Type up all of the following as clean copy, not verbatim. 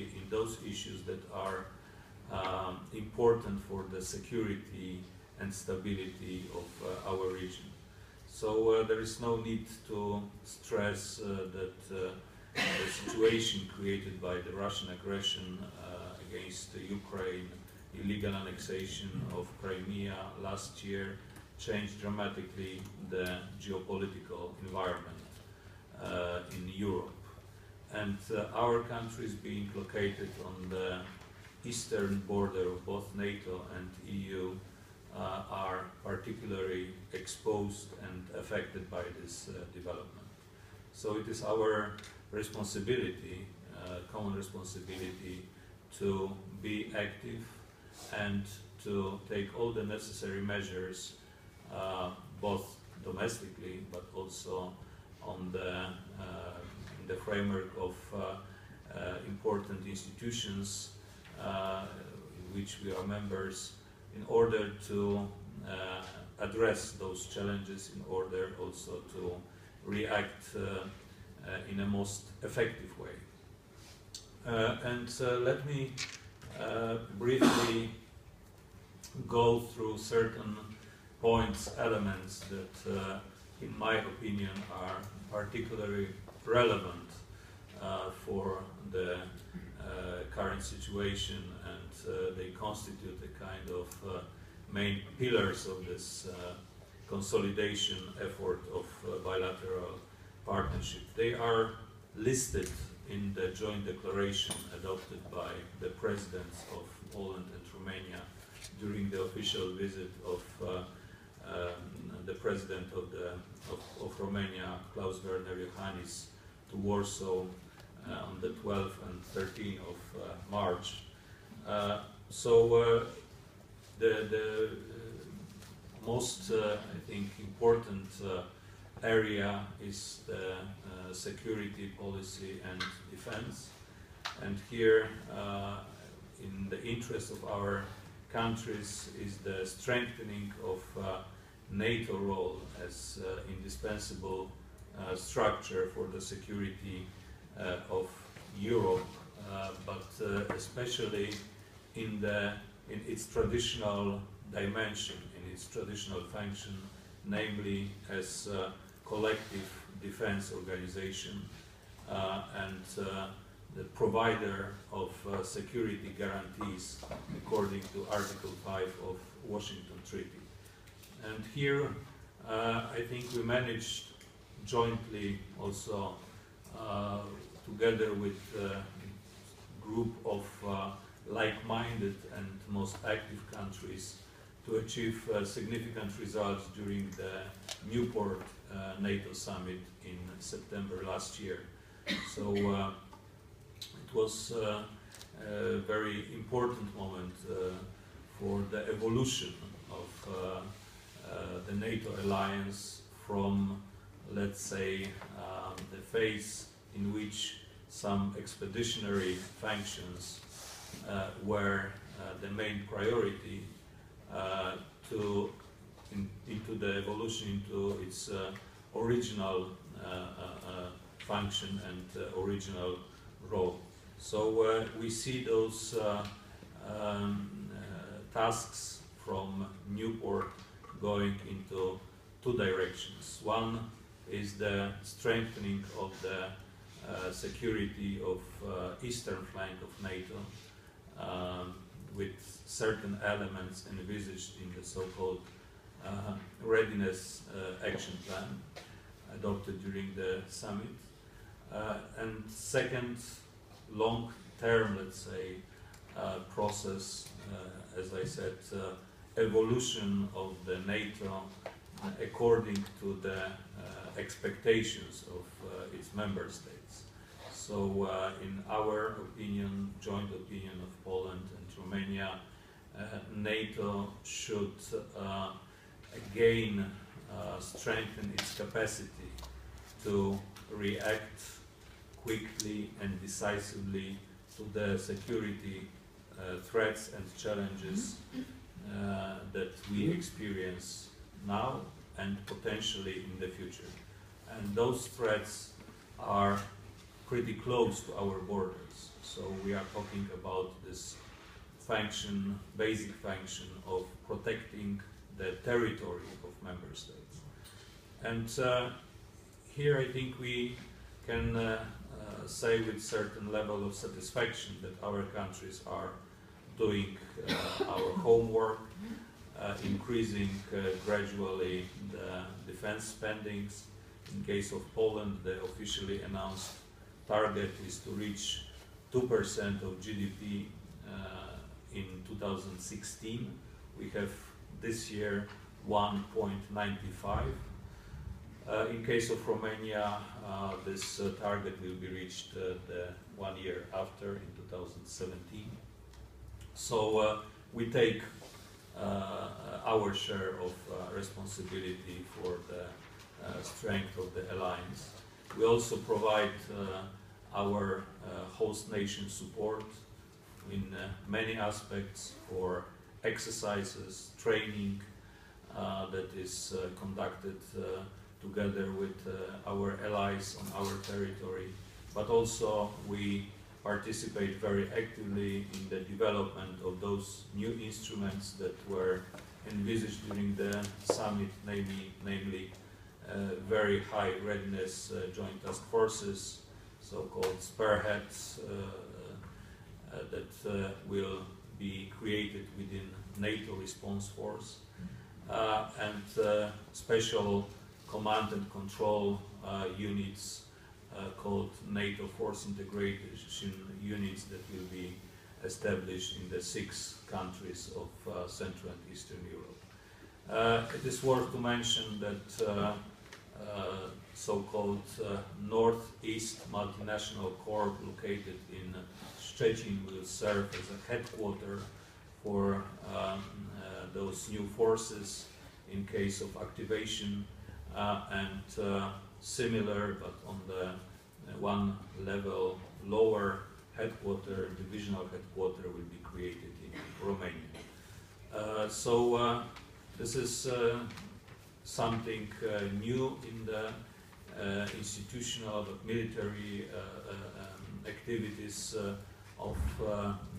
in those issues that are important for the security and stability of our region. So there is no need to stress that the situation created by the Russian aggression against Ukraine, illegal annexation of Crimea last year, changed dramatically the geopolitical environment in Europe. And our countries being located on the eastern border of both NATO and EU are particularly exposed and affected by this development. So it is our responsibility, common responsibility, to be active and to take all the necessary measures, both domestically but also on in the framework of important institutions in which we are members, in order to address those challenges, in order also to react in a most effective way. Let me briefly go through certain points, elements that, in my opinion, are particularly relevant for the current situation, and they constitute a kind of main pillars of this consolidation effort of bilateral partnership. They are listed in the joint declaration adopted by the presidents of Poland and Romania during the official visit of the president of Romania, Klaus-Werner Iohannis, to Warsaw on the 12th and 13th of March. The most, I think, important area is the security policy and defense. And here, in the interest of our countries, is the strengthening of NATO role as indispensable structure for the security of Europe, but especially in its traditional dimension, in its traditional function, namely as a collective defense organization and the provider of security guarantees according to Article 5 of Washington Treaty. And here I think we managed jointly also together with a group of like-minded and most active countries to achieve significant results during the Newport NATO summit in September last year. So it was a very important moment for the evolution of the NATO alliance from, let's say, the phase in which some expeditionary functions were the main priority into the evolution into its original function and original role. So we see those tasks from Newport going into two directions. One is the strengthening of the security of eastern flank of NATO with certain elements envisaged in the so-called readiness action plan adopted during the summit. And second, long-term, let's say, process, as I said, evolution of the NATO according to the expectations of its member states. So in our opinion, joint opinion of Poland and Romania, NATO should again strengthen its capacity to react quickly and decisively to the security threats and challenges that we experience now and potentially in the future. And those threats are pretty close to our borders. So we are talking about this function, basic function of protecting the territory of member states. And here I think we can say with certain level of satisfaction that our countries are doing our homework, increasing gradually the defense spendings. In case of Poland, the officially announced target is to reach 2% of GDP in 2016. We have this year 1.95. In case of Romania, this target will be reached the 1 year after, in 2017. So we take our share of responsibility for the strength of the alliance. We also provide our host nation support in many aspects for exercises, training that is conducted together with our allies on our territory, but also we participate very actively in the development of those new instruments that were envisaged during the summit, namely very high readiness joint task forces, so-called spearheads, that will be created within NATO response force, and special command and control units called NATO force integration units that will be established in the 6 countries of Central and Eastern Europe. It is worth to mention that so-called Northeast Multinational Corps located in Szczecin will serve as a headquarter for those new forces in case of activation, and similar but on the one level lower headquarter, divisional headquarter, will be created in Romania. So this is something new in the institutional but military activities of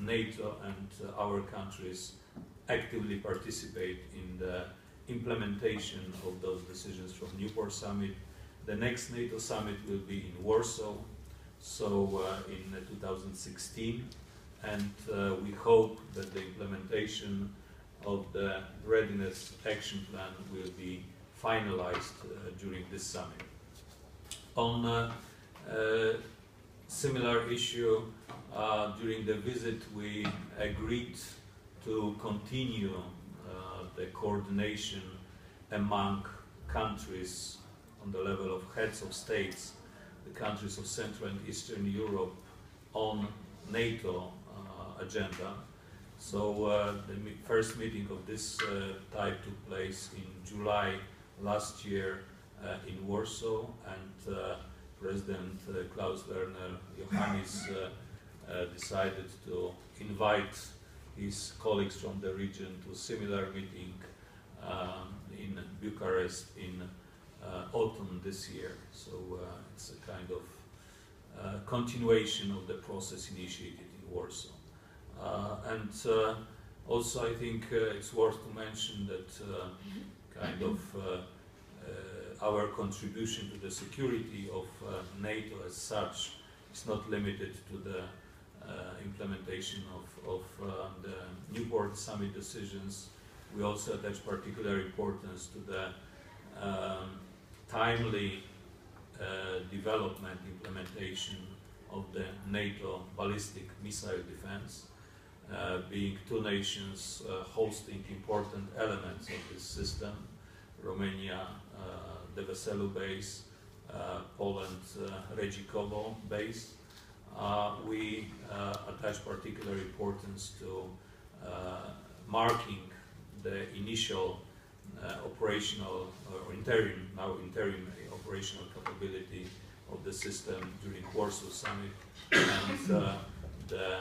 NATO, and our countries actively participate in the implementation of those decisions from Newport Summit. The next NATO summit will be in Warsaw, so in 2016, and we hope that the implementation of the readiness action plan will be finalized during this summit. On a similar issue, during the visit we agreed to continue the coordination among countries on the level of heads of states, the countries of Central and Eastern Europe, on NATO agenda. So the first meeting of this type took place in July last year in Warsaw, and President Klaus-Werner Johannis decided to invite his colleagues from the region to a similar meeting in Bucharest in autumn this year. So it's a kind of continuation of the process initiated in Warsaw. And also I think it's worth to mention that kind of our contribution to the security of NATO as such is not limited to the implementation of the Newport Summit decisions. We also attach particular importance to the timely development, implementation of the NATO ballistic missile defense, being 2 nations hosting important elements of this system, Romania, the Weselu base, Poland, Redzikowo base. We attach particular importance to marking the initial operational or interim operational capability of the system during Warsaw Summit, and the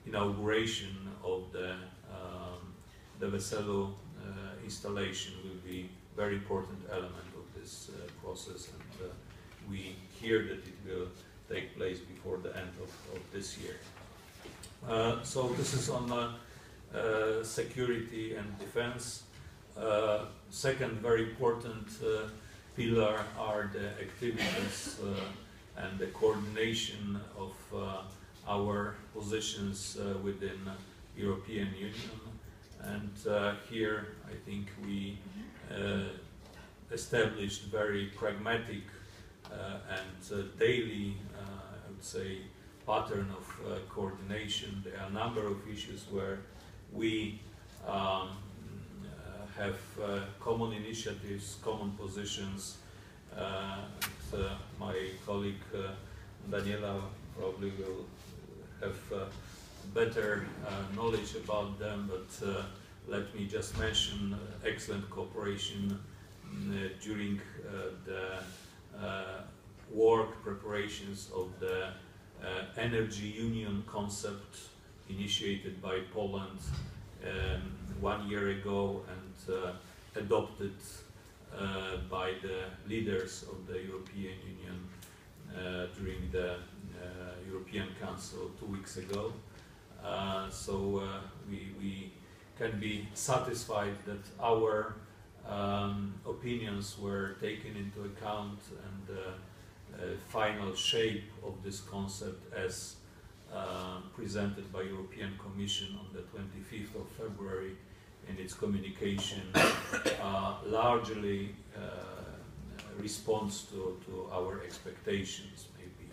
inauguration of the Weselu installation will be a very important element of this process, and we hear that it will take place before the end of this year. So this is on security and defense. Second very important pillar are the activities and the coordination of our positions within European Union. And here I think we established very pragmatic and daily, I would say, pattern of coordination. There are a number of issues where we have common initiatives, common positions. My colleague Daniela probably will have better knowledge about them, but let me just mention excellent cooperation during the work preparations of the energy union concept initiated by Poland 1 year ago and adopted by the leaders of the European Union during the European Council 2 weeks ago. So we can be satisfied that our opinions were taken into account, and the final shape of this concept as presented by European Commission on the 25th of February in its communication largely responds to our expectations. Maybe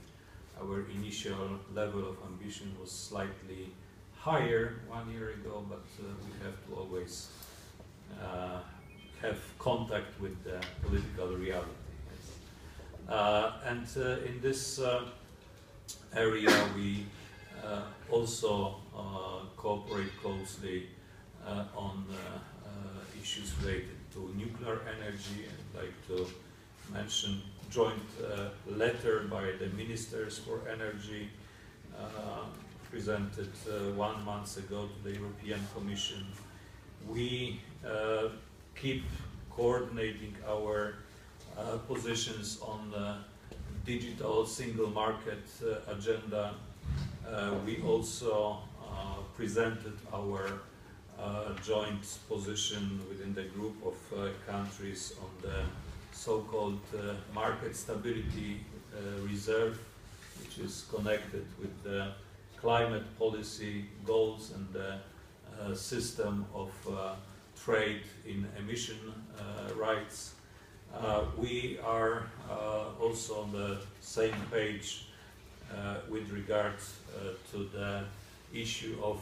our initial level of ambition was slightly higher 1 year ago, but we have to always have contact with the political reality. And in this area we also cooperate closely on issues related to nuclear energy. I'd like to mention joint letter by the ministers for energy presented 1 month ago to the European Commission. We keep coordinating our positions on the digital single market agenda. We also presented our joint position within the group of countries on the so-called market stability reserve, which is connected with the climate policy goals and the system of trade in emission rights. We are also on the same page with regards to the issue of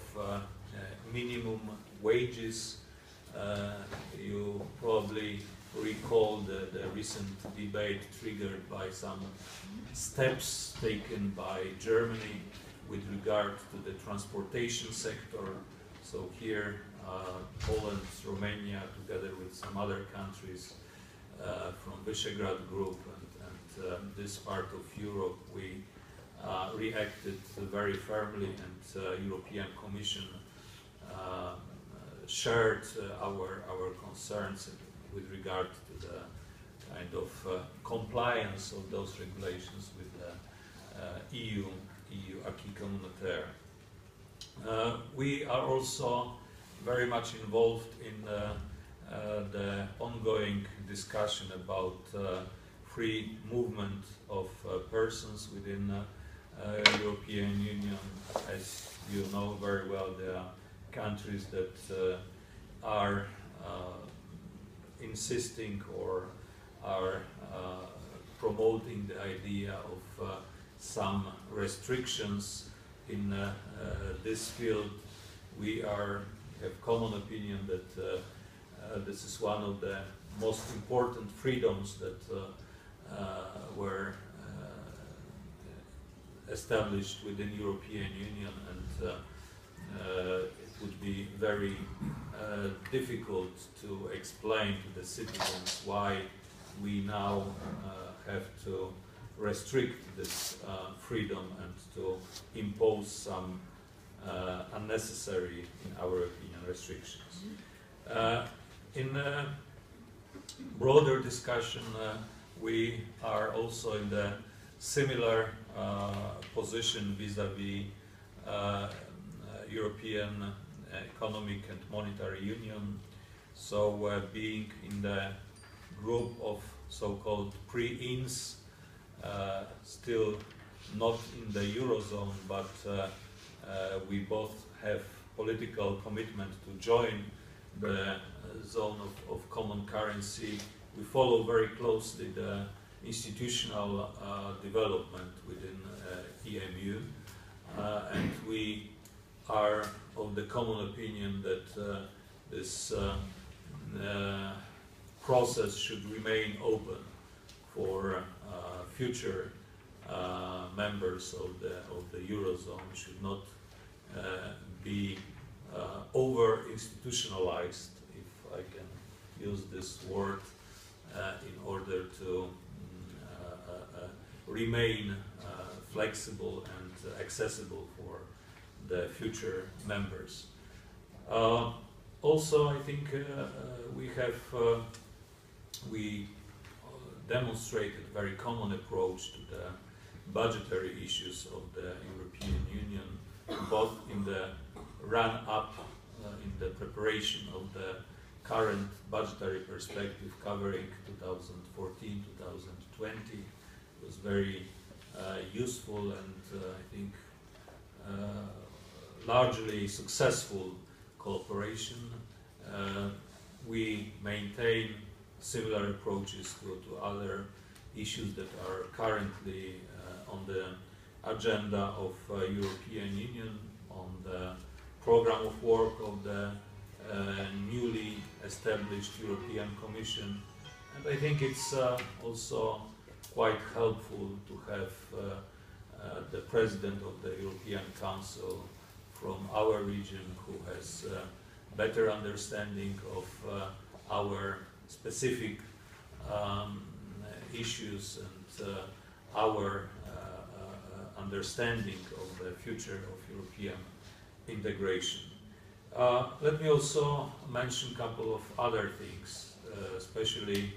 minimum wages. You probably recall the recent debate triggered by some steps taken by Germany with regard to the transportation sector. So here Poland, Romania, together with some other countries from Visegrad Group and this part of Europe, we reacted very firmly, and European Commission shared our concerns with regard to the kind of compliance of those regulations with the EU acquis communautaire. We are also very much involved in the ongoing discussion about free movement of persons within European Union. As you know very well, there are countries that are insisting or are promoting the idea of some restrictions in this field. We have common opinion that this is one of the most important freedoms that were established within European Union, and it would be very difficult to explain to the citizens why we now have to restrict this freedom and to impose some unnecessary, in our opinion, restrictions. In a broader discussion, we are also in the similar position vis-à-vis European Economic and Monetary Union. So being in the group of so-called pre-ins, still not in the Eurozone, but we both have political commitment to join the zone of common currency. We follow very closely the institutional development within EMU, and we are of the common opinion that this process should remain open for future members of the Eurozone, should not be over-institutionalized, if I can use this word, in order to remain flexible and accessible for the future members. Also, I think we demonstrated a very common approach to the budgetary issues of the European Union, both in the run-up, in the preparation of the current budgetary perspective covering 2014-2020. It was very useful and I think largely successful cooperation. We maintain similar approaches to other issues that are currently on the agenda of European Union, on the program of work of the newly established European Commission. And I think it's also quite helpful to have the President of the European Council from our region, who has better understanding of our specific issues and our understanding of the future of European integration. Let me also mention a couple of other things, especially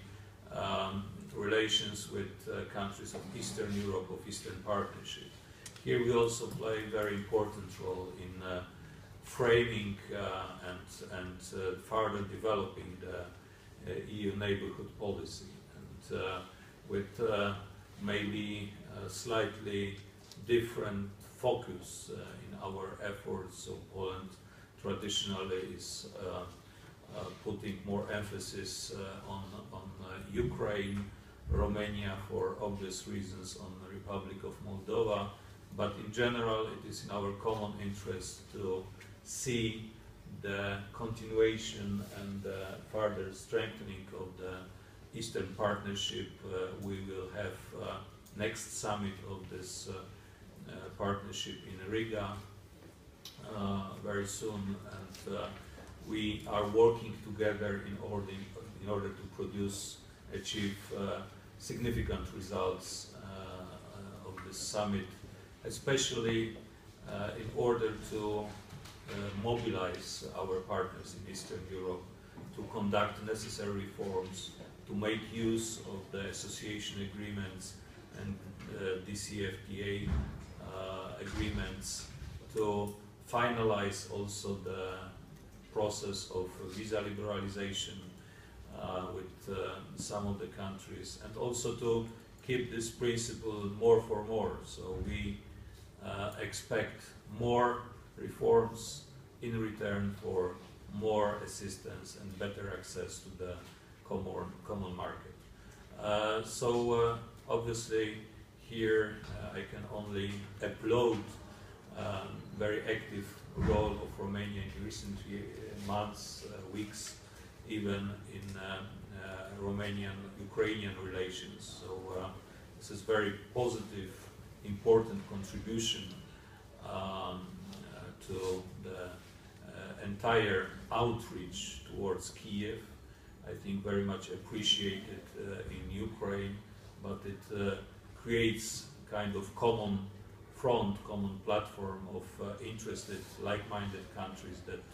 relations with countries of Eastern Europe, of Eastern Partnership. Here we also play a very important role in framing and further developing the EU neighborhood policy, and with maybe a slightly different focus in our efforts. So Poland traditionally is putting more emphasis on Ukraine, Romania for obvious reasons on the Republic of Moldova, but in general it is in our common interest to see the continuation and further strengthening of the Eastern Partnership. We will have next summit of this partnership in Riga very soon, and we are working together in order to achieve significant results of this summit, especially in order to mobilize our partners in Eastern Europe to conduct necessary reforms, to make use of the association agreements and DCFTA agreements, to finalize also the process of visa liberalization with some of the countries, and also to keep this principle more for more. So we expect more reforms in return for more assistance and better access to the common market. Obviously here I can only applaud very active role of Romania in recent months, weeks, even in Romanian-Ukrainian relations. So this is very positive, important contribution to the entire outreach towards Kiev. I think very much appreciated in Ukraine, but it creates kind of common front, common platform of interested, like-minded countries that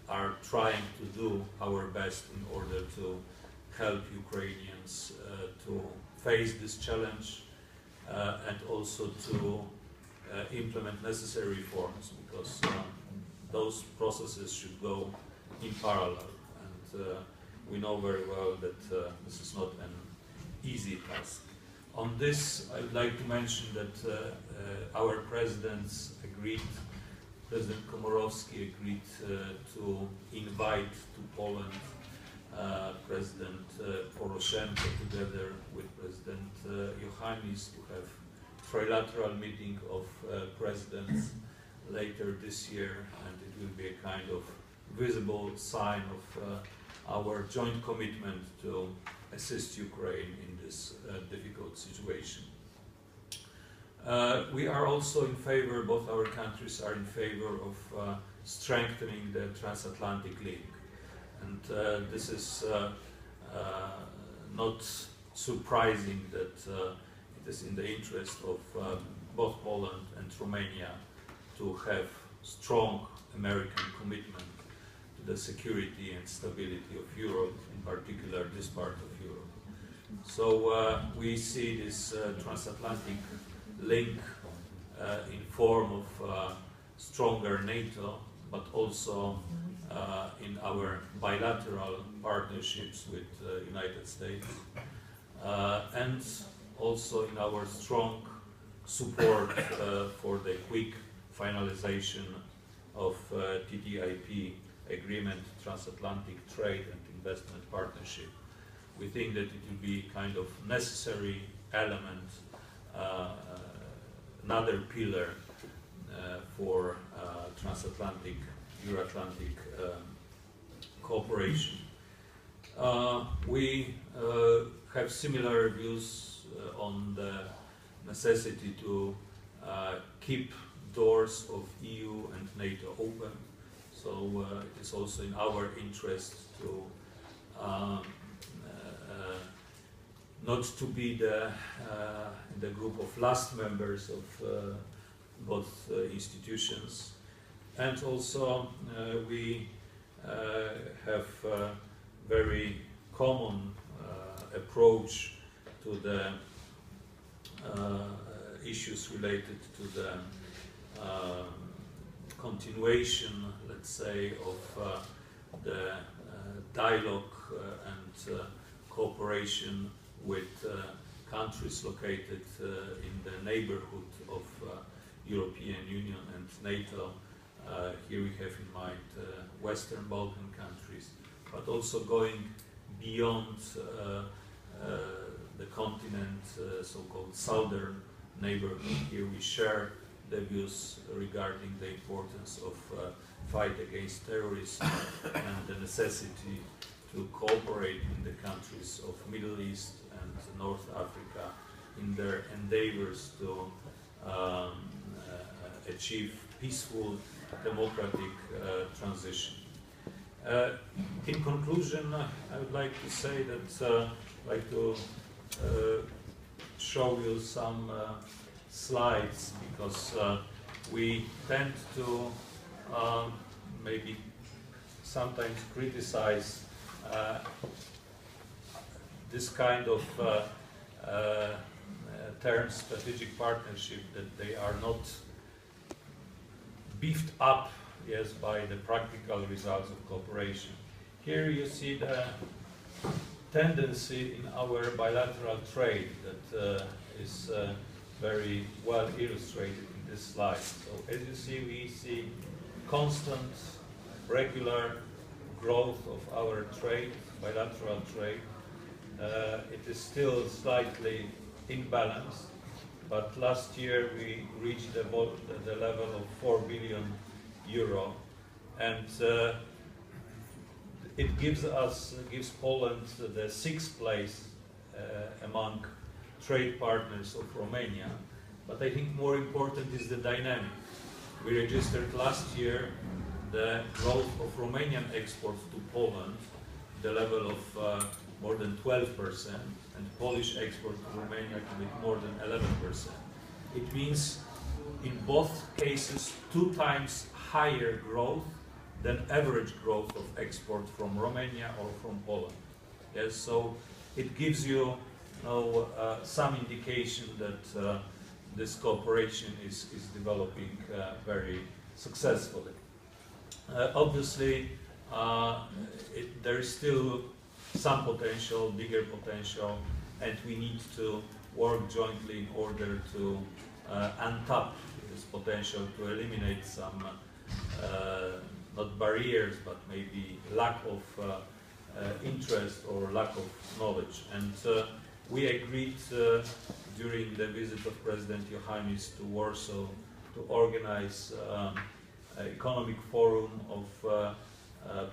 are trying to do our best in order to help Ukrainians to face this challenge and also to implement necessary reforms, because those processes should go in parallel. And we know very well that this is not an easy task. On this, I would like to mention that our presidents agreed, President Komorowski agreed to invite to Poland President Poroshenko together with President Iohannis to have trilateral meeting of presidents later this year, and it will be a kind of visible sign of our joint commitment to assist Ukraine in this difficult situation. We are also in favor, both our countries are in favor of strengthening the transatlantic link. And this is not surprising that it is in the interest of both Poland and Romania to have strong American commitment to the security and stability of Europe, in particular this part of Europe. So we see this transatlantic link in form of stronger NATO, but also in our bilateral partnerships with the United States, and also in our strong support for the quick finalization of TTIP agreement, transatlantic trade and investment partnership. We think that it will be kind of necessary element, another pillar for transatlantic, Euro-Atlantic cooperation. We have similar views on the necessity to keep doors of EU and NATO open. So it is also in our interest to not to be the group of last members of both institutions. And also we have a very common approach to the issues related to the continuation, let's say, of the dialogue and cooperation with countries located in the neighborhood of European Union and NATO. Here we have in mind Western Balkan countries, but also going beyond the continent, so-called southern neighborhood. Here we share the views regarding the importance of fight against terrorism and the necessity to cooperate in the countries of Middle East and North Africa in their endeavors to achieve peaceful democratic transition. In conclusion, I would like to say that I'd like to show you some slides, because we tend to maybe sometimes criticize this kind of term strategic partnership, that they are not beefed up, yes, by the practical results of cooperation. Here you see the tendency in our bilateral trade that is very well illustrated in this slide. So as you see, we see constant, regular growth of our trade, bilateral trade. It is still slightly imbalanced, but last year we reached the level of 4 billion euro, and it gives Poland the 6th place among trade partners of Romania. But I think more important is the dynamic. We registered last year the growth of Romanian exports to Poland, the level of more than 12%, and Polish export to Romania with more than 11%. It means in both cases 2 times higher growth than average growth of export from Romania or from Poland. Yes, so it gives you now some indication that this cooperation is developing very successfully. Obviously, there is still some potential, bigger potential, and we need to work jointly in order to untap this potential, to eliminate some not barriers, but maybe lack of interest or lack of knowledge. And we agreed during the visit of President Iohannis to Warsaw to organize an economic forum of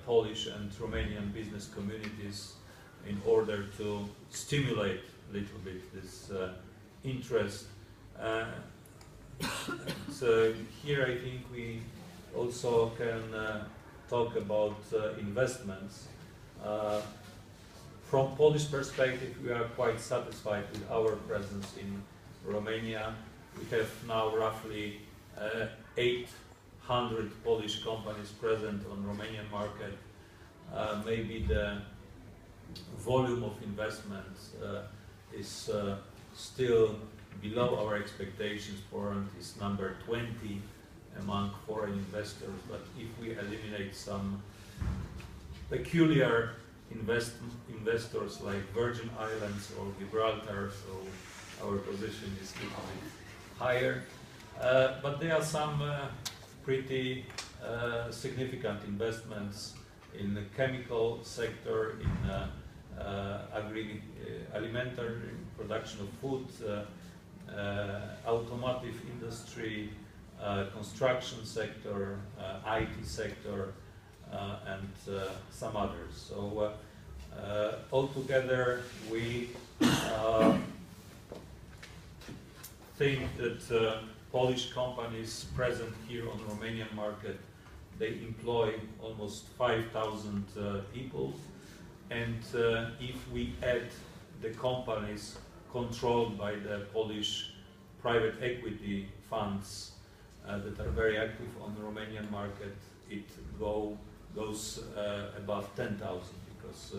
Polish and Romanian business communities in order to stimulate a little bit this interest. So here I think we also can talk about investments. From Polish perspective, we are quite satisfied with our presence in Romania. We have now roughly 800 Polish companies present on Romanian market. Maybe the volume of investments is still below our expectations. Poland is number 20 among foreign investors, but if we eliminate some peculiar investors like Virgin Islands or Gibraltar, so our position is a little bit higher. But there are some pretty significant investments in the chemical sector, in alimentary production of food, automotive industry, construction sector, IT sector, and some others. So altogether, we think that Polish companies present here on the Romanian market, they employ almost 5,000 people, and if we add the companies controlled by the Polish private equity funds that are very active on the Romanian market, it goes above 10,000, because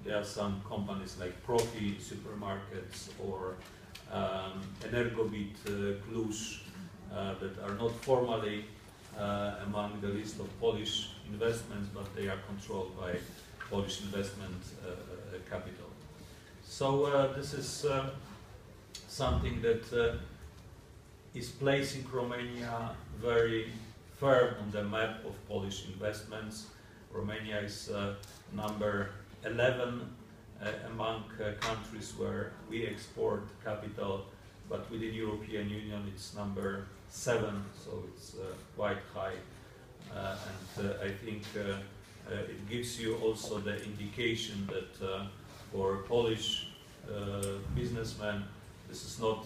there are some companies like Profi supermarkets or Energobit Cluj that are not formally among the list of Polish investments, but they are controlled by Polish investment capital. So this is something that is placing Romania very firm on the map of Polish investments. Romania is number 11 among countries where we export capital, but within European Union it's number 7, so it's quite high. And I think it gives you also the indication that for Polish businessmen, this is not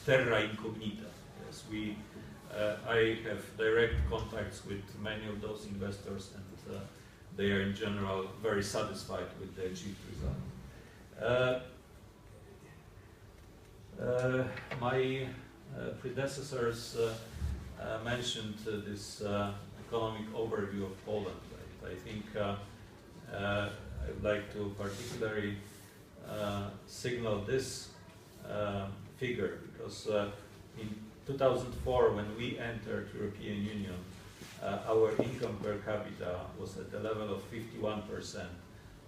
terra incognita. Yes, I have direct contacts with many of those investors, and they are in general very satisfied with the achieved result. My predecessors mentioned this economic overview of Poland. I think I would like to particularly signal this figure, because in 2004, when we entered European Union, our income per capita was at the level of 51%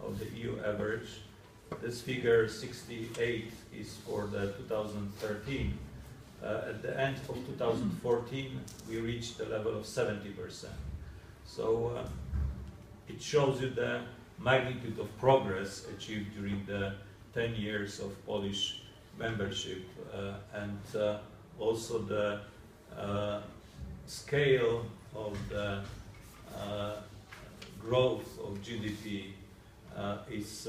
of the EU average. This figure, 68, is for the 2013. At the end of 2014, we reached the level of 70%. So it shows you the magnitude of progress achieved during the 10 years of Polish membership, and also the scale of the growth of GDP is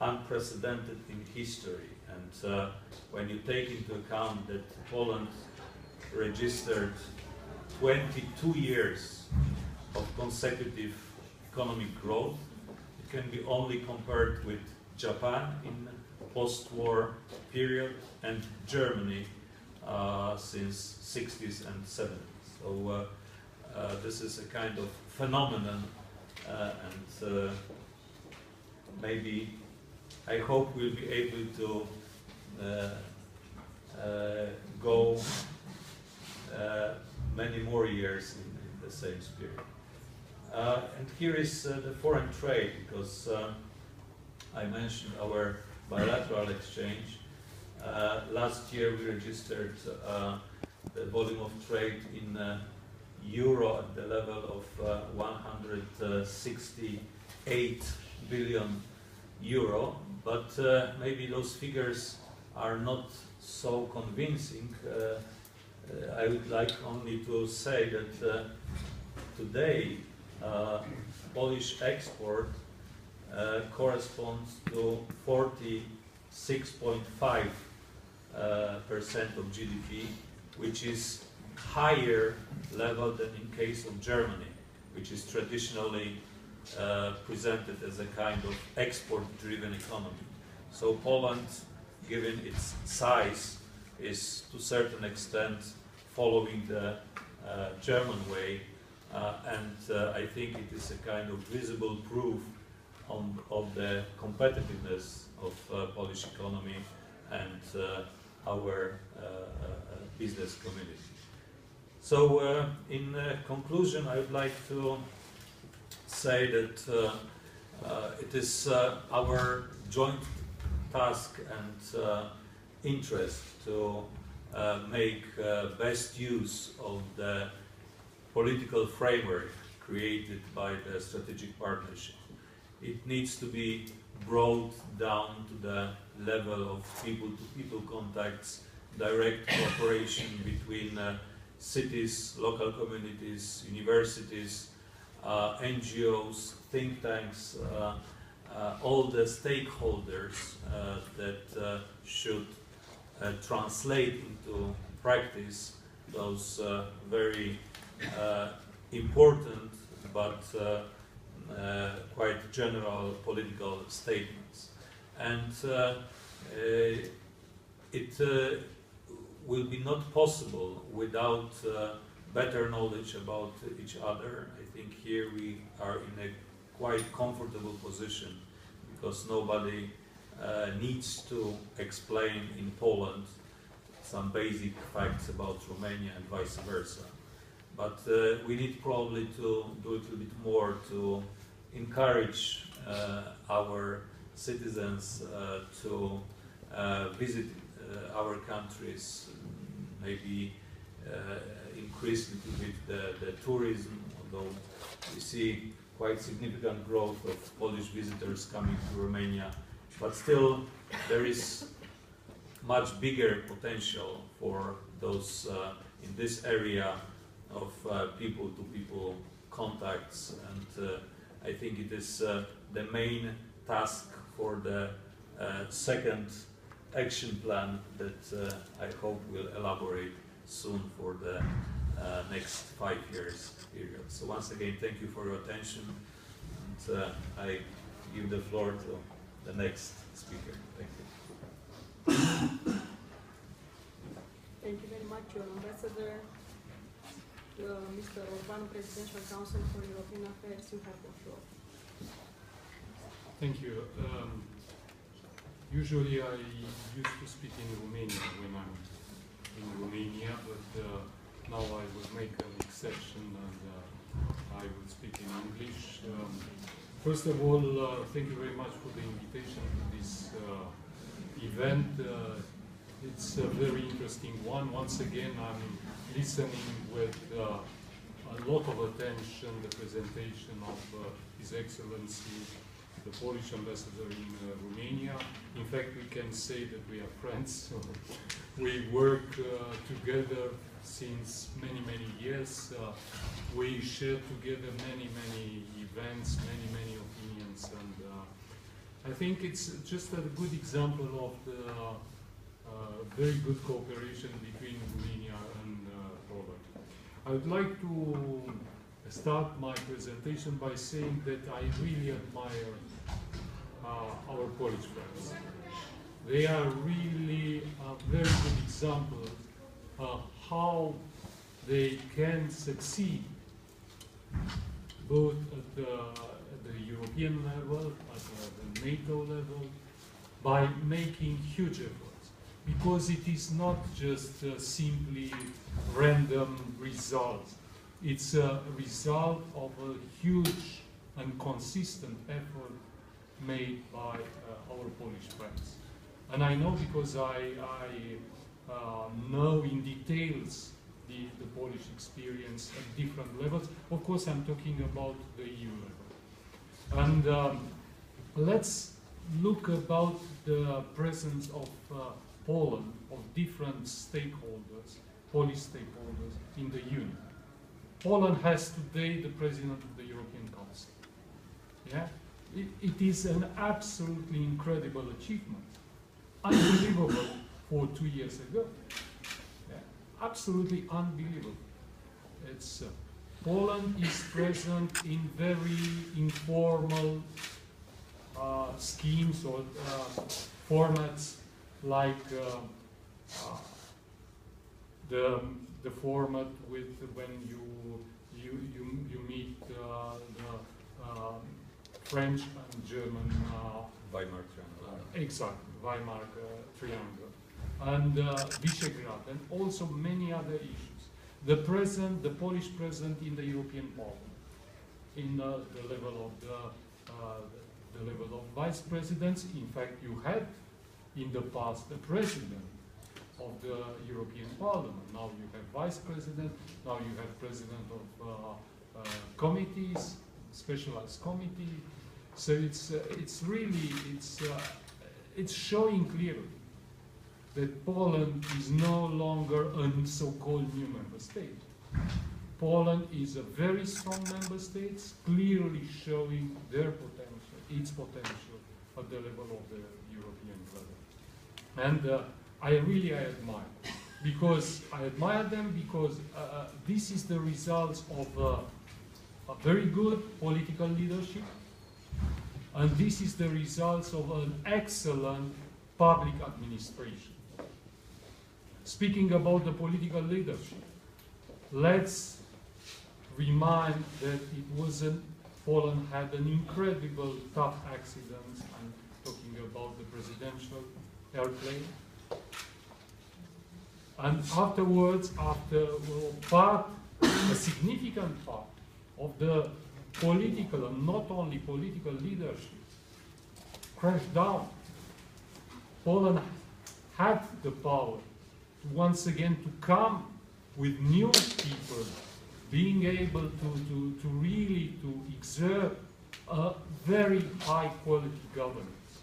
unprecedented in history. And when you take into account that Poland registered 22 years of consecutive economic growth, it can be only compared with Japan in post-war period and Germany since 60s and 70s. So this is a kind of phenomenon, and maybe I hope we'll be able to go many more years in the same spirit. And here is the foreign trade, because I mentioned our bilateral exchange. Last year we registered the volume of trade in euro at the level of 168 billion euro, but maybe those figures are not so convincing. I would like only to say that today Polish export corresponds to 46.5% of GDP, which is higher level than in case of Germany, which is traditionally presented as a kind of export-driven economy. So Poland, given its size, is to a certain extent following the German way, and I think it is a kind of visible proof of the competitiveness of Polish economy and our business community. So in conclusion, I would like to say that it is our joint task and interest to make best use of the political framework created by the strategic partnership. It needs to be brought down to the level of people-to-people contacts, direct cooperation between cities, local communities, universities, NGOs, think tanks, all the stakeholders that should translate into practice those very important but quite general political statements. And it will be not possible without better knowledge about each other. I think here we are in a quite comfortable position, because nobody needs to explain in Poland some basic facts about Romania and vice versa. But we need probably to do a little bit more to encourage our citizens to visit our countries, maybe increase a little bit the tourism, although we see quite significant growth of Polish visitors coming to Romania, but still there is much bigger potential for those in this area of people-to-people contacts, and I think it is the main task for the second action plan that I hope will elaborate soon for the next 5 years period. So once again, thank you for your attention, and I give the floor to the next speaker. Thank you. Thank you very much, your Ambassador. Mr. Orban, Presidential Council for European Affairs, you have the floor. Thank you. Usually I used to speak in Romania when I'm in Romania, but now I will make an exception and I will speak in English. First of all, thank you very much for the invitation to this event. It's a very interesting one. Once again, I'm listening with a lot of attention the presentation of His Excellency, the Polish Ambassador in Romania. In fact, we can say that we are friends. We work together since many, many years. We share together many, many events, many opinions, and I think it's just a good example of the very good cooperation between Romania and Poland. I would like to start my presentation by saying that I really admire our Polish friends. They are really a very good example of how they can succeed both at the European level, at the NATO level, by making huge efforts, because it is not just simply random results. It's a result of a huge and consistent effort made by our Polish friends. And I know, because I know in details the Polish experience at different levels. Of course, I'm talking about the EU level. And let's look about the presence of Poland, of different stakeholders, Polish stakeholders in the Union. Poland has today the President of the European Council. Yeah? It is an absolutely incredible achievement. Unbelievable for 2 years ago. Yeah? Absolutely unbelievable. It's, Poland is present in very informal schemes or formats like the format with when you meet the French and German Weimar Triangle. exactly, Weimar Triangle, and Visegrad, and also many other issues. The Polish present in the European Parliament, in the level of the level of vice presidents. In fact, you had in the past the president of the European Parliament. Now you have vice president. Now you have president of committees, specialized committee. So it's really it's showing clearly that Poland is no longer a so-called new member state. Poland is a very strong member state, clearly showing their potential, its potential at the level of the European level. And I admire, because I admire them because this is the result of a very good political leadership, and this is the result of an excellent public administration. Speaking about the political leadership, let's remind that it wasn't, Poland had an incredible tough accident. I'm talking about the presidential airplane. And afterwards, a significant part of the political and not only political leadership crashed down. Poland had the power to once again to come with new people, being able to really exert a very high quality governance.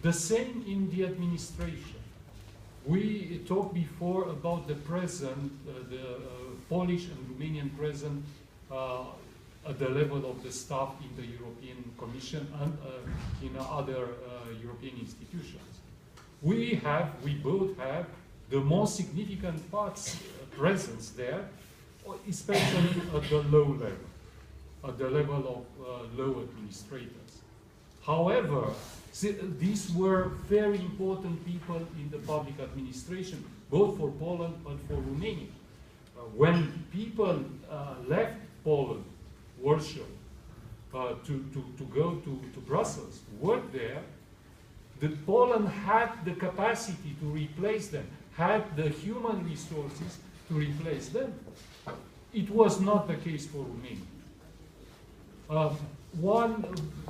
The same in the administration. We talked before about the present, the Polish and Romanian present at the level of the staff in the European Commission and in other European institutions. We both have the most significant presence there, especially at the low level, at the level of low administrators. However, these were very important people in the public administration, both for Poland and for Romania. When people left Poland, Warsaw, to go to Brussels, work there, Poland had the capacity to replace them, had the human resources to replace them. It was not the case for Romania.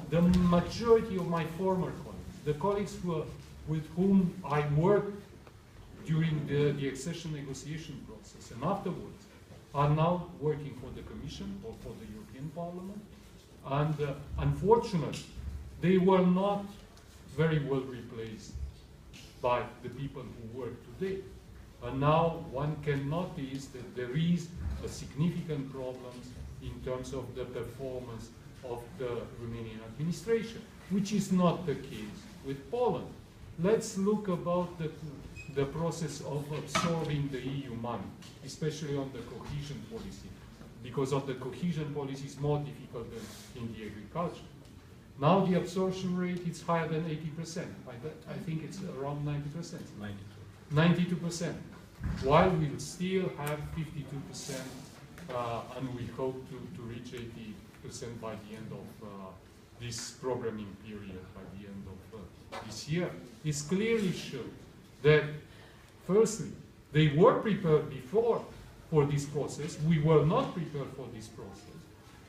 The majority of my former colleagues, the colleagues with whom I worked during the accession negotiation process and afterwards, are now working for the Commission or for the European Parliament. And unfortunately, they were not very well replaced by the people who work today. And now one can notice that there is a significant problem in terms of the performance of the Romanian administration, which is not the case with Poland. Let's look about the process of absorbing the EU money, especially on the cohesion policy, because of the cohesion policy is more difficult than in the agriculture. Now the absorption rate is higher than 80%. I think it's around 90%. 92%. While we'll still have 52%, and we hope to reach 80% by the end this programming period by the end of this year, is clearly shown that, firstly, they were prepared before for this process. We were not prepared for this process.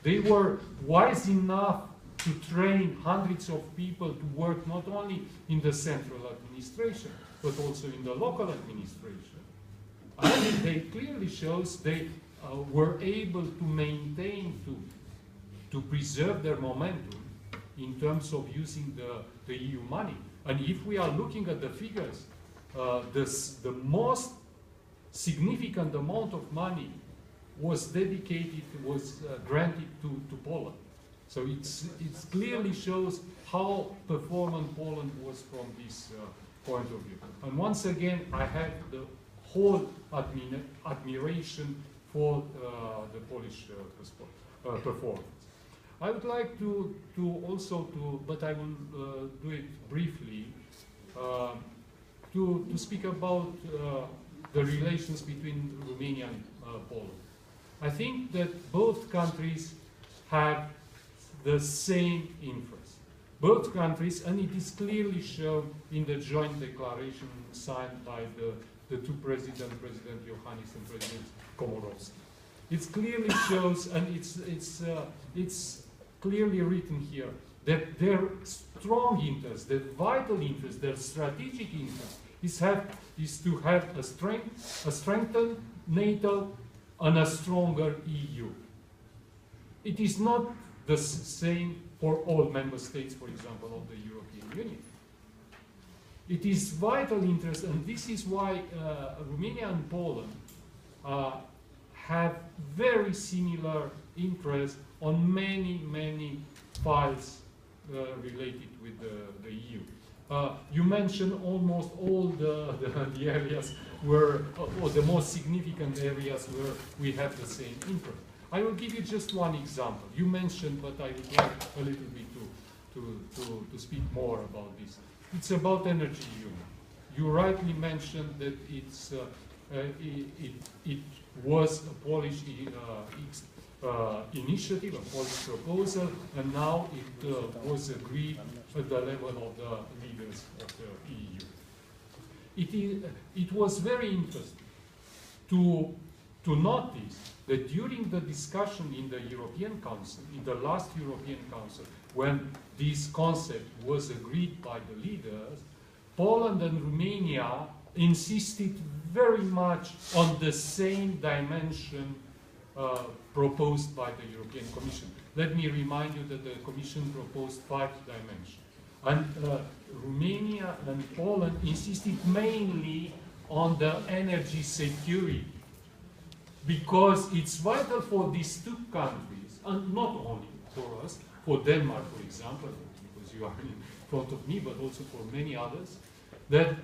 They were wise enough to train hundreds of people to work not only in the central administration, but also in the local administration. And they clearly shows they were able to maintain, to preserve their momentum in terms of using the EU money. And if we are looking at the figures, the most significant amount of money was dedicated, was granted to Poland. So it clearly shows how performant Poland was from this point of view. And once again, I have the whole admiration for the Polish performance. I would like to also, but I will do it briefly, to speak about the relations between Romania and Poland. I think that both countries have the same interests. Both countries, and it is clearly shown in the joint declaration signed by the two presidents, President Iohannis and President Komorowski. It clearly shows, and it's clearly written here, that their strong interest, their vital interest, their strategic interest is to have a strengthened NATO and a stronger EU. It is not the same for all member states, for example, of the European Union. It is vital interest, and this is why Romania and Poland have very similar interests on many files related with the EU. You mentioned almost all the areas where, or the most significant areas where we have the same interest. I will give you just one example. You mentioned, but I would like a little bit to speak more about this. It's about energy union. You rightly mentioned that it was a Polish initiative, a Polish proposal, and now it was agreed at the level of the leaders of the EU. It was very interesting to notice that during the discussion in the European Council, in the last European Council, when this concept was agreed by the leaders, Poland and Romania insisted very much on the same dimension proposed by the European Commission. Let me remind you that the Commission proposed 5 dimensions. And Romania and Poland insisted mainly on the energy security, because it's vital for these two countries, and not only for us, for Denmark, for example, because you are in front of me, but also for many others, that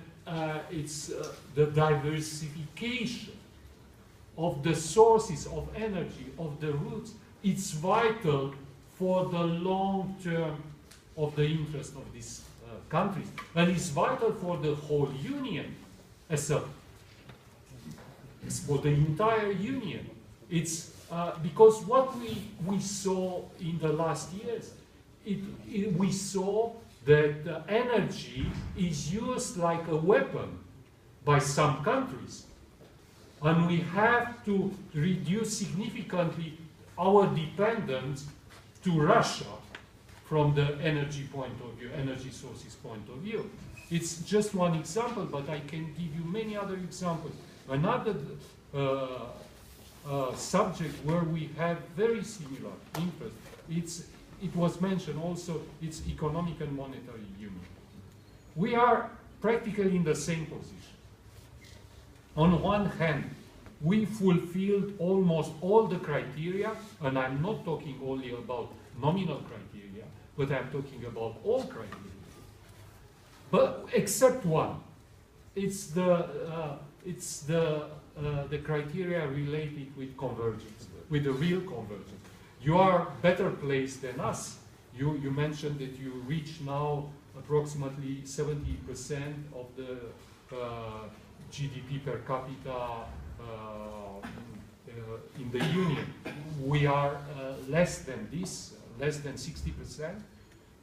it's the diversification of the sources of energy, of the routes. It's vital for the long term of the interest of these countries, and it's vital for the whole Union as a for the entire Union. It's because what we saw in the last years, we saw that energy is used like a weapon by some countries. And we have to reduce significantly our dependence to Russia from the energy point of view, energy sources point of view. It's just one example, but I can give you many other examples. Another subject where we have very similar interests, it was mentioned also, it's economic and monetary union. We are practically in the same position. On one hand, we fulfilled almost all the criteria, and I'm not talking only about nominal criteria, but I'm talking about all criteria. But except one, it's the criteria related with convergence, with the real convergence. You are better placed than us. You mentioned that you reach now approximately 70% of the GDP per capita in the Union. We are less than this, less than 60%.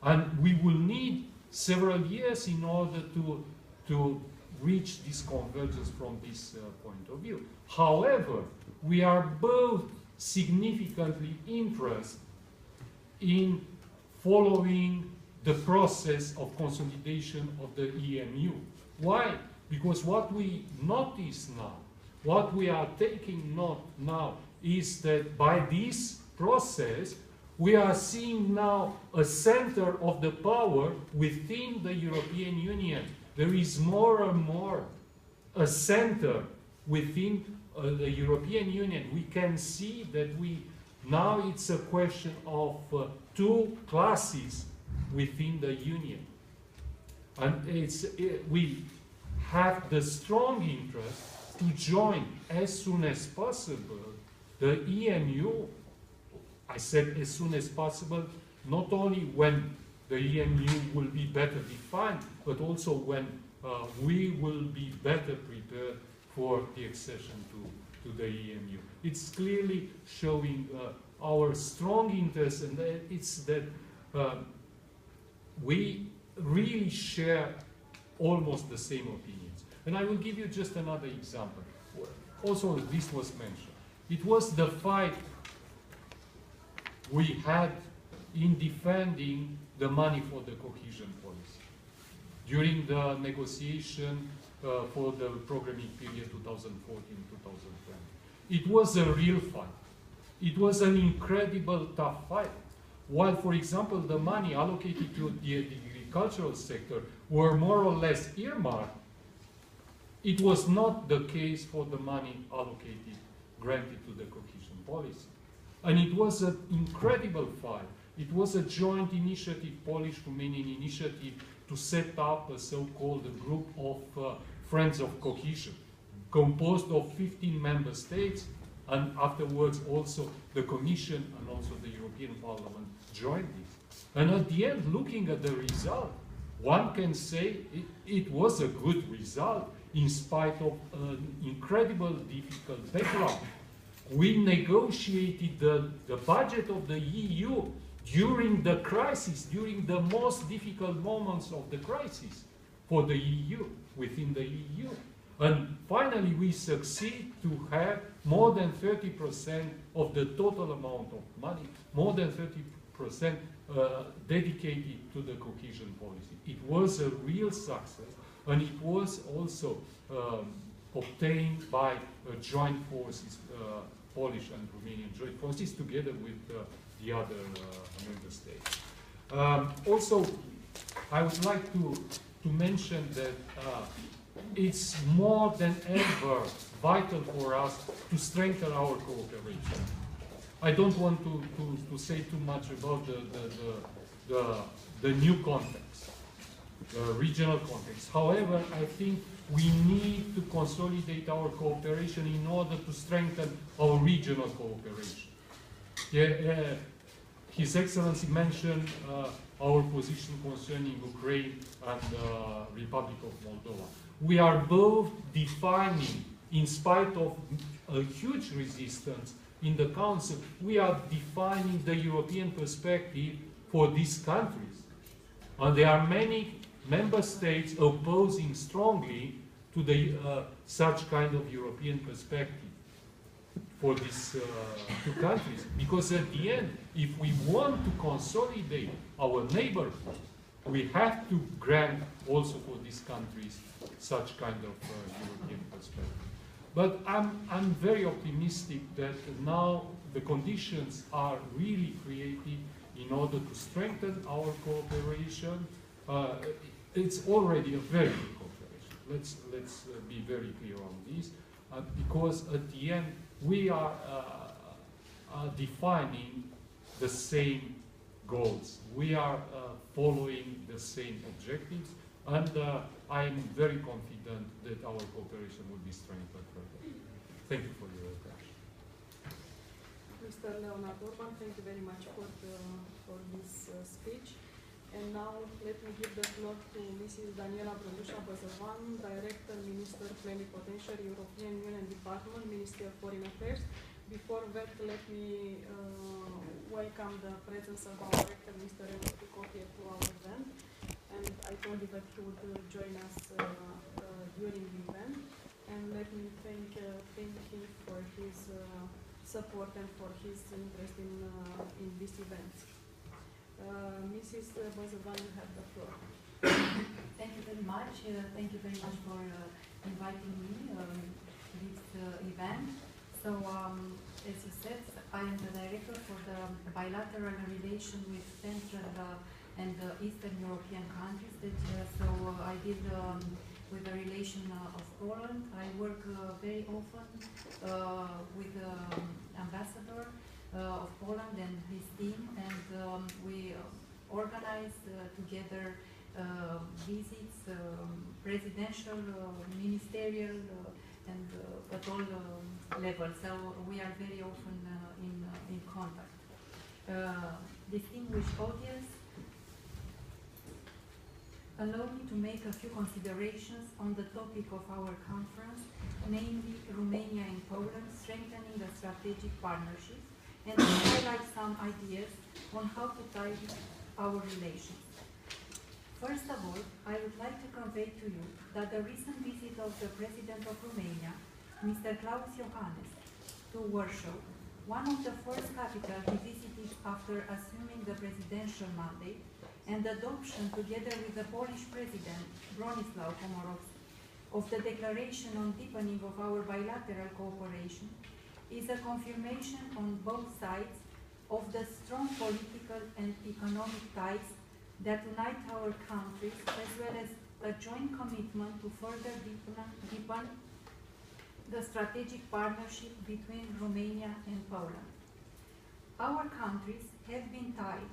And we will need several years in order to reach this convergence from this point of view. However, we are both significantly interested in following the process of consolidation of the EMU. Why? Because what we notice now, what we are taking note now, is that by this process, we are seeing now a center of the power within the European Union. There is more and more a center within the European Union. We can see that now it's a question of two classes within the Union. And we have the strong interest to join as soon as possible the EMU. I said as soon as possible, not only when the EMU will be better defined, but also when we will be better prepared for the accession to the EMU. It's clearly showing our strong interest, and it's that we really share almost the same opinions. And I will give you just another example. Also, this was mentioned. It was the fight we had in defending the money for the cohesion policy during the negotiation for the programming period 2014-2020. It was a real fight. It was an incredible tough fight. While, for example, the money allocated to the agricultural sector were more or less earmarked, it was not the case for the money granted to the cohesion policy. And it was an incredible fight. It was a joint initiative, Polish-Romanian initiative, to set up a so-called group of Friends of Cohesion, composed of 15 member states, and afterwards also the Commission and also the European Parliament joined this. And at the end, looking at the result, one can say it was a good result in spite of an incredible difficult background. We negotiated the budget of the EU during the crisis, during the most difficult moments of the crisis for the EU, within the EU. And finally, we succeed to have more than 30% of the total amount of money, more than 30% dedicated to the cohesion policy. It was a real success, and it was also obtained by joint forces, Polish and Romanian joint forces, together with the other member states. Also, I would like to mention that it's more than ever vital for us to strengthen our cooperation. I don't want to say too much about the new context, the regional context. However, I think we need to consolidate our cooperation in order to strengthen our regional cooperation. His Excellency mentioned our position concerning Ukraine and the Republic of Moldova. We are both defining, in spite of a huge resistance in the Council, we are defining the European perspective for these countries. And there are many member states opposing strongly to the such kind of European perspective for these two countries. Because at the end, if we want to consolidate our neighborhood, we have to grant also for these countries such kind of European perspective. But I'm very optimistic that now the conditions are really created in order to strengthen our cooperation. It's already a very good cooperation. Let's be very clear on this, because at the end we are defining the same goals. We are following the same objectives, and I am very confident that our cooperation will be strengthened further. Thank you for your attention. Mr. Leonard Orban, thank you very much for this speech. And now let me give the floor to Mrs. Daniela Brădușa Băzăvan, Director, Minister Plenipotentiary, European Union Department, Ministry of Foreign Affairs. Before that, let me welcome the presence of our rector, Mr. Copie, to our event. And I told you that he would join us during the event. And let me thank him for his support and for his interest in this event. Mrs. Băzăvan, you have the floor. Thank you very much. Thank you very much for inviting me to this event. So, as you said, I am the director for the bilateral relation with Central and Eastern European countries. So I deal with the relation of Poland. I work very often with the ambassador of Poland and his team, and we organize together visits, presidential, ministerial, and at all levels. So we are very often in contact. Distinguished audience, allow me to make a few considerations on the topic of our conference, namely Romania and Poland strengthening the strategic partnership, and to highlight some ideas on how to tie our relations. First of all, I would like to convey to you that the recent visit of the President of Romania, Mr. Klaus Iohannis, to Warsaw, one of the first capitals he visited after assuming the presidential mandate, and the adoption, together with the Polish President, Bronisław Komorowski, of the Declaration on Deepening of our Bilateral Cooperation, is a confirmation on both sides of the strong political and economic ties that unite our countries, as well as a joint commitment to further deepen the strategic partnership between Romania and Poland. Our countries have been tied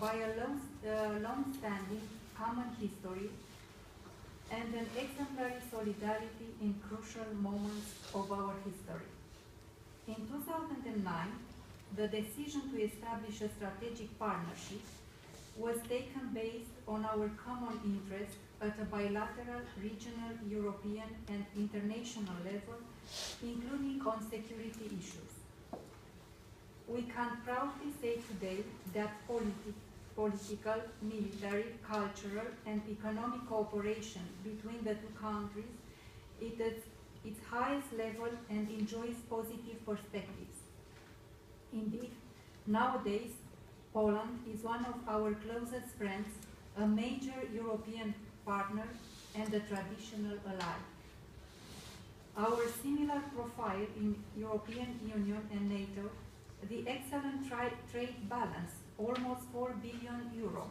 by a long-standing common history and an exemplary solidarity in crucial moments of our history. In 2009, the decision to establish a strategic partnership was taken based on our common interest at a bilateral, regional, European and international level, including on security issues. We can proudly say today that political, military, cultural and economic cooperation between the two countries is at its highest level and enjoys positive perspectives. Indeed, nowadays, Poland is one of our closest friends, a major European partner and a traditional ally. Our similar profile in European Union and NATO, the excellent trade balance, almost 4 billion euro,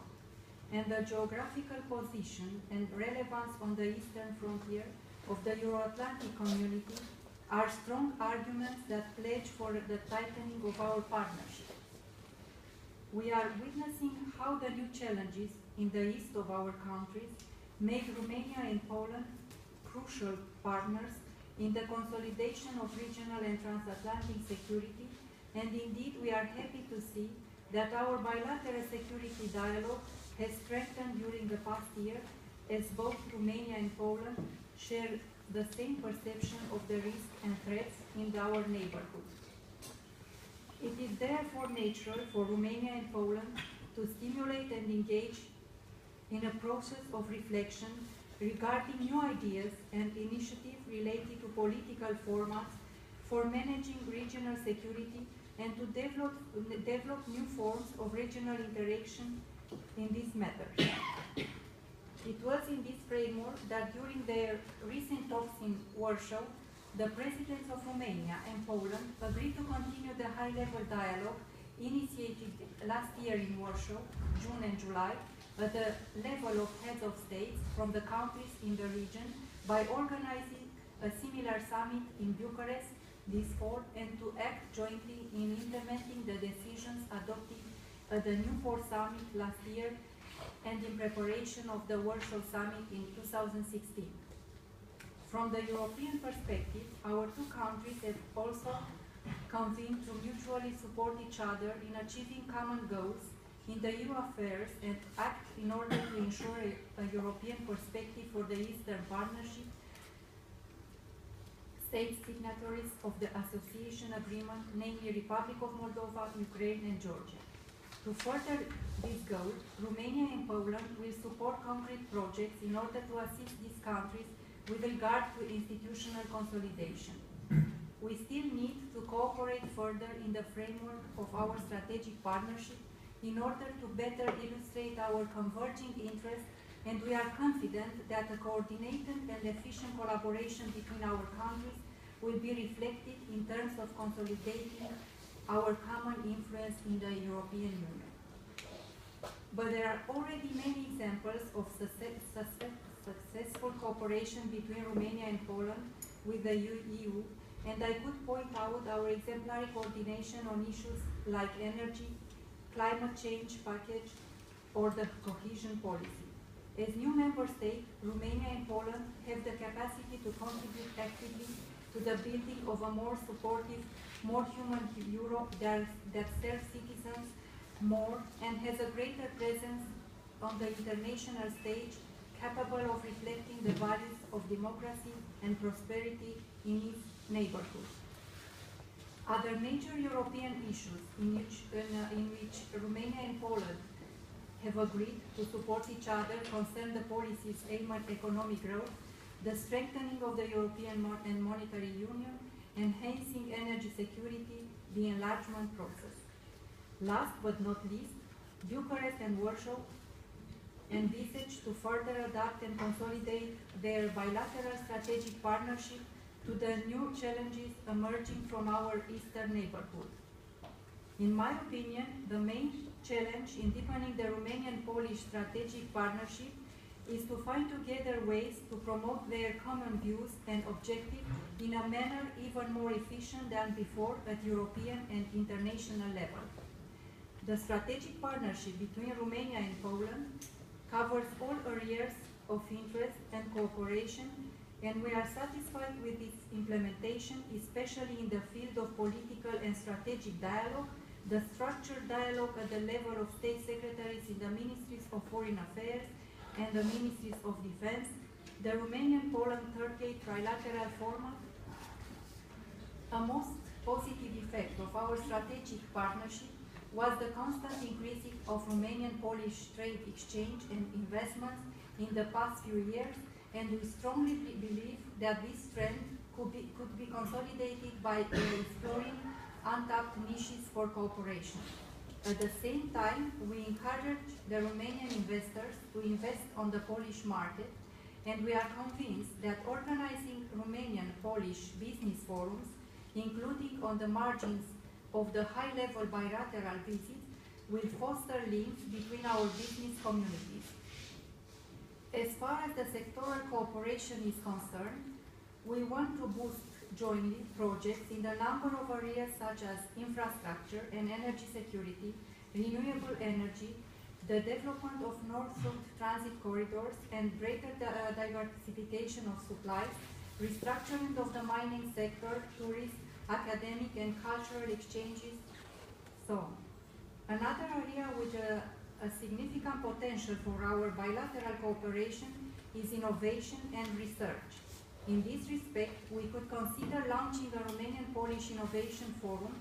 and the geographical position and relevance on the eastern frontier of the Euro-Atlantic community are strong arguments that pledge for the tightening of our partnership. We are witnessing how the new challenges in the east of our countries make Romania and Poland crucial partners in the consolidation of regional and transatlantic security, and indeed we are happy to see that our bilateral security dialogue has strengthened during the past year, as both Romania and Poland share the same perception of the risks and threats in our neighborhood. It is therefore natural for Romania and Poland to stimulate and engage in a process of reflection regarding new ideas and initiatives related to political formats for managing regional security and to develop new forms of regional interaction in these matters. It was in this framework that during their recent talks in Warsaw, the presidents of Romania and Poland agreed to continue the high-level dialogue initiated last year in Warsaw, June and July, at the level of heads of states from the countries in the region by organizing a similar summit in Bucharest this fall and to act jointly in implementing the decisions adopted at the Newport Summit last year and in preparation of the Warsaw Summit in 2016. From the European perspective, our two countries have also convened to mutually support each other in achieving common goals in the EU affairs and act in order to ensure a European perspective for the Eastern Partnership, states signatories of the Association Agreement, namely Republic of Moldova, Ukraine and Georgia. To further this goal, Romania and Poland will support concrete projects in order to assist these countries with regard to institutional consolidation. We still need to cooperate further in the framework of our strategic partnership in order to better illustrate our converging interests, and we are confident that a coordinated and efficient collaboration between our countries will be reflected in terms of consolidating our common influence in the European Union. But there are already many examples of successful cooperation between Romania and Poland with the EU, and I could point out our exemplary coordination on issues like energy, climate change package, or the cohesion policy. As new member states, Romania and Poland have the capacity to contribute actively to the building of a more supportive, more human Europe that serves citizens more and has a greater presence on the international stage, capable of reflecting the values of democracy and prosperity in its neighborhood. Other major European issues in which Romania and Poland have agreed to support each other concern the policies aimed at economic growth, the strengthening of the European and Monetary Union, enhancing energy security, the enlargement process. Last but not least, Bucharest and Warsaw envisage to further adapt and consolidate their bilateral strategic partnership to the new challenges emerging from our eastern neighborhood. In my opinion, the main challenge in deepening the Romanian-Polish strategic partnership is to find together ways to promote their common views and objectives in a manner even more efficient than before at European and international level. The strategic partnership between Romania and Poland covers all areas of interest and cooperation, and we are satisfied with its implementation, especially in the field of political and strategic dialogue, the structured dialogue at the level of state secretaries in the Ministries of Foreign Affairs and the Ministries of Defense, the Romanian-Poland-Turkey trilateral format. A most positive effect of our strategic partnership was the constant increasing of Romanian-Polish trade exchange and investments in the past few years, and we strongly believe that this trend could be consolidated by exploring untapped niches for cooperation. At the same time, we encourage the Romanian investors to invest on the Polish market, and we are convinced that organizing Romanian-Polish business forums, including on the margins of the high-level bilateral visits, will foster links between our business communities. As far as the sectoral cooperation is concerned, we want to boost jointly projects in the number of areas such as infrastructure and energy security, renewable energy, the development of north-south transit corridors and greater diversification of supplies, restructuring of the mining sector, tourism, academic and cultural exchanges, so on. Another area with a significant potential for our bilateral cooperation is innovation and research. In this respect, we could consider launching a Romanian-Polish Innovation Forum,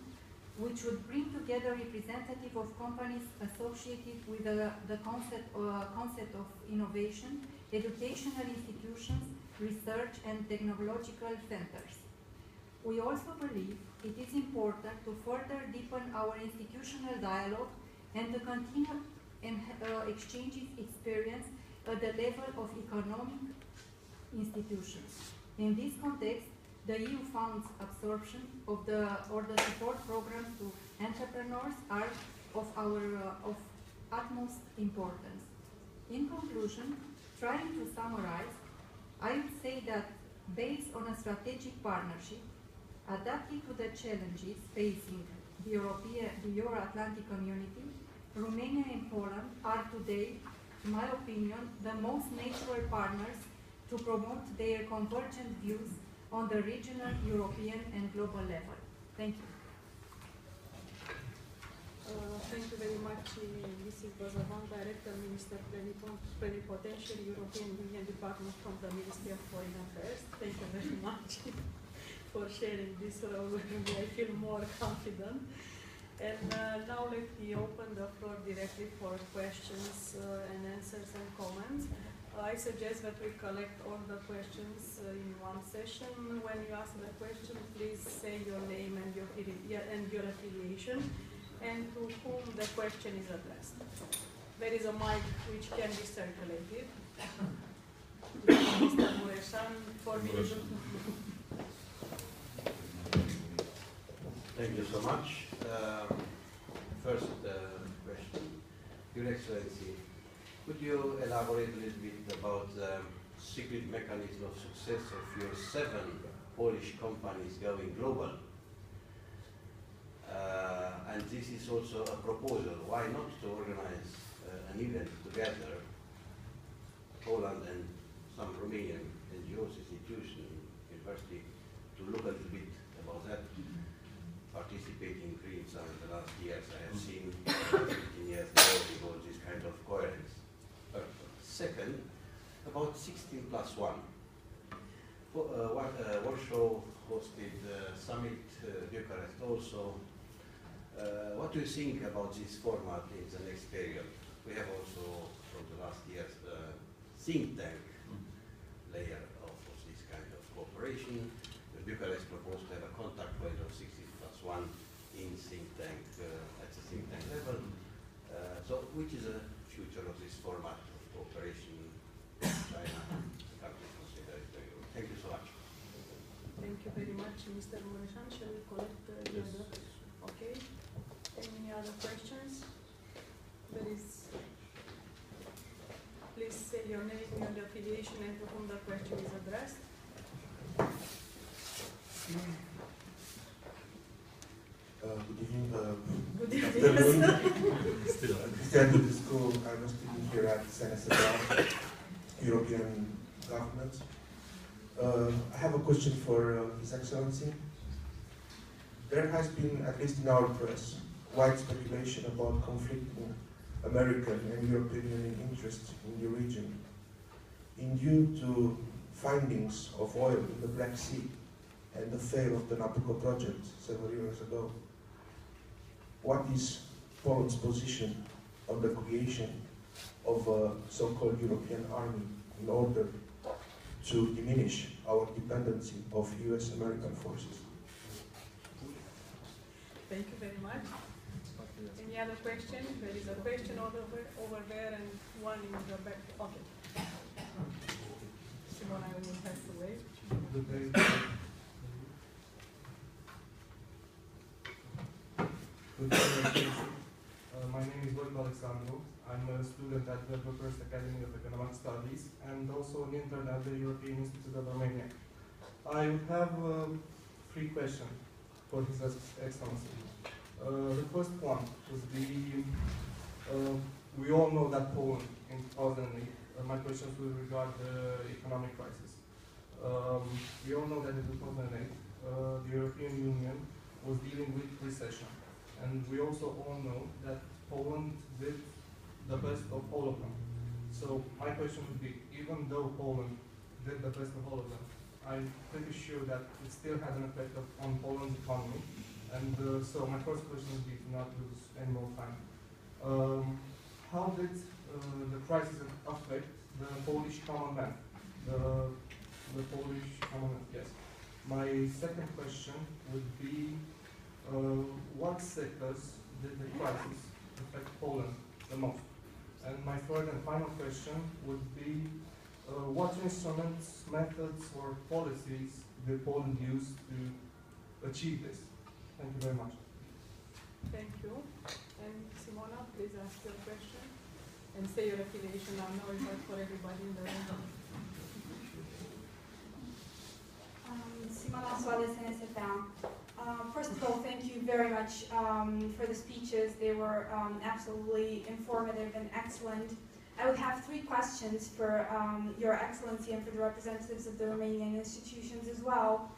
which would bring together representatives of companies associated with the concept of innovation, educational institutions, research and technological centers. We also believe it is important to further deepen our institutional dialogue and to continue exchanging experience at the level of economic institutions. In this context, the EU funds absorption of the support programs to entrepreneurs are of utmost importance. In conclusion, trying to summarize, I would say that based on a strategic partnership, adapted to the challenges facing the Euro-Atlantic community, Romania and Poland are today, in my opinion, the most natural partners to promote their convergent views on the regional, European and global level. Thank you. Thank you very much, Mrs. Bazavan, Director, Minister Plenipotentiary, European Union Department from the Ministry of Foreign Affairs. Thank you very much for sharing this role with me. I feel more confident. And now let me open the floor directly for questions and answers and comments. I suggest that we collect all the questions in one session. When you ask the question, please say your name and your affiliation, and to whom the question is addressed. There is a mic which can be circulated. Mr. Mureșan, 4 minutes. Thank you so much. First question, Your Excellency, could you elaborate a little bit about the secret mechanism of success of your 7 Polish companies going global? And this is also a proposal. Why not to organize an event together, Poland and some Romanian NGOs, institutions, university, to look a little bit about that? Participating in Conferința in the last years, I have seen 15 years ago because this kind of coherence. Second, about 16+1. Warsaw hosted summit, Bucharest also. What do you think about this format in the next period? We have also, from the last years, the think tank layer of this kind of cooperation. Bucharest proposed to have a contact point of 16+1 in think tank, at the think tank level. So which is the future of this format of cooperation in China, the countries considered? Thank you so much. Thank you very much, Mr. Mureșan. Shall we collect the other? Okay. Any other questions? There is. Please say your name, your affiliation, and to whom the question is addressed. Good evening. Good evening. Studying the school, I'm a student here at CNSA, European government. I have a question for His Excellency. There has been, at least in our press, wide speculation about conflicting American and European Union interests in the region. In due to findings of oil in the Black Sea and the fail of the Nabucco project several years ago, what is Poland's position on the creation of a so-called European army in order to diminish our dependency of US-American forces? Thank you very much. Any other question? There is a question over there and one in the back. Okay. Simona, I will have to wait. Good day. Good day. My name is Voicu Alexandru. I'm a student at the Bucharest Academy of Economic Studies and also an intern at the European Institute of Romania. I would have 3 questions for His Excellency. The first one would be, we all know that Poland in 2008, my questions will regard the economic crisis. We all know that in 2008, the European Union was dealing with recession. And we also all know that Poland did the best of all of them. So my question would be, even though Poland did the best of all of them, I'm pretty sure that it still has an effect on Poland's economy. And so my first question would be, to not lose any more time. How did the crisis affect the Polish common man? The Polish common man, yes. My second question would be, what sectors did the crisis affect Poland the most? And my third and final question would be, what instruments, methods, or policies did Poland use to achieve this? Thank you very much. Thank you. And Simona, please ask your question and say your affiliation. I know it's not for everybody in the room. Simona Soales, CNSA. First of all, thank you very much for the speeches. They were absolutely informative and excellent. I would have 3 questions for Your Excellency and for the representatives of the Romanian institutions as well.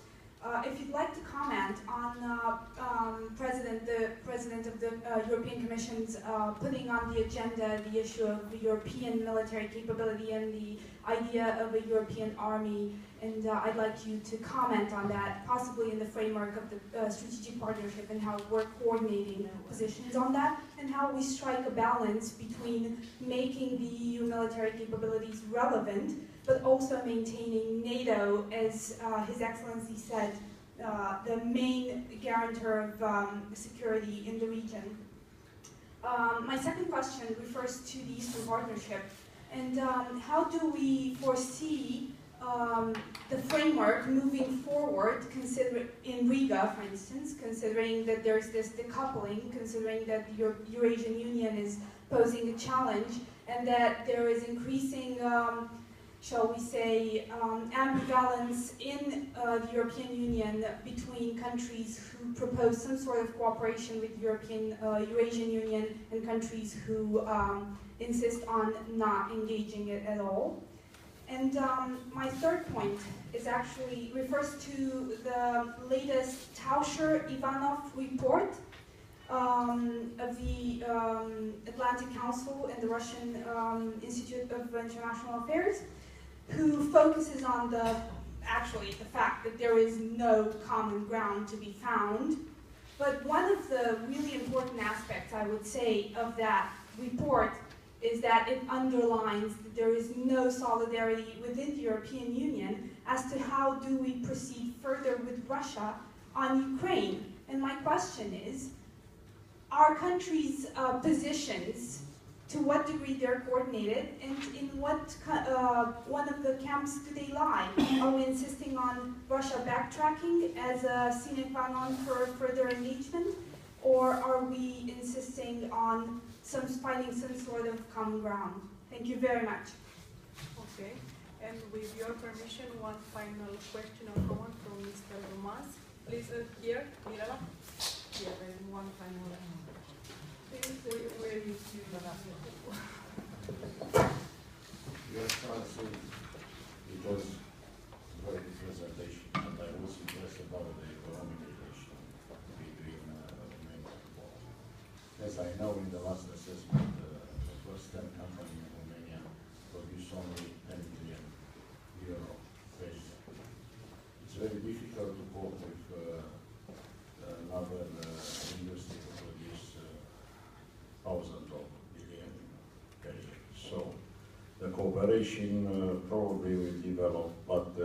If you'd like to comment on the President of the European Commission's putting on the agenda the issue of the European military capability and the idea of a European army And I'd like you to comment on that, possibly in the framework of the strategic partnership and how we're coordinating positions on that, and how we strike a balance between making the EU military capabilities relevant, but also maintaining NATO, as His Excellency said, the main guarantor of security in the region. My second question refers to the Eastern Partnership, and how do we foresee the framework moving forward, in Riga, for instance, considering that there's this decoupling, considering that the Eurasian Union is posing a challenge, and that there is increasing, shall we say, ambivalence in the European Union between countries who propose some sort of cooperation with the Eurasian Union and countries who insist on not engaging it at all. And my third point is actually refers to the latest Tauscher-Ivanov report of the Atlantic Council and the Russian Institute of International Affairs, who focuses on the fact that there is no common ground to be found. But one of the really important aspects, I would say, of that report is that it underlines that there is no solidarity within the European Union as to how do we proceed further with Russia on Ukraine. And my question is, are countries' positions, to what degree they're coordinated, and in what one of the camps do they lie? Are we insisting on Russia backtracking as a sine qua non for further engagement? Or are we insisting on finding some sort of common ground? Thank you very much. Okay, and with your permission, one final question or comment from Mr. Romas. Please, here, Mirela. Here, there is one final where you see the last one. Your Excellency, it was a very good presentation, and I was impressed about the economic relation between Romania and Poland. As I know, in the last assessment, the first 10 companies in Romania produced only 10 million euro revenue. It's very difficult to cope with another industry to produce thousands of billion per year. So the cooperation probably will develop, but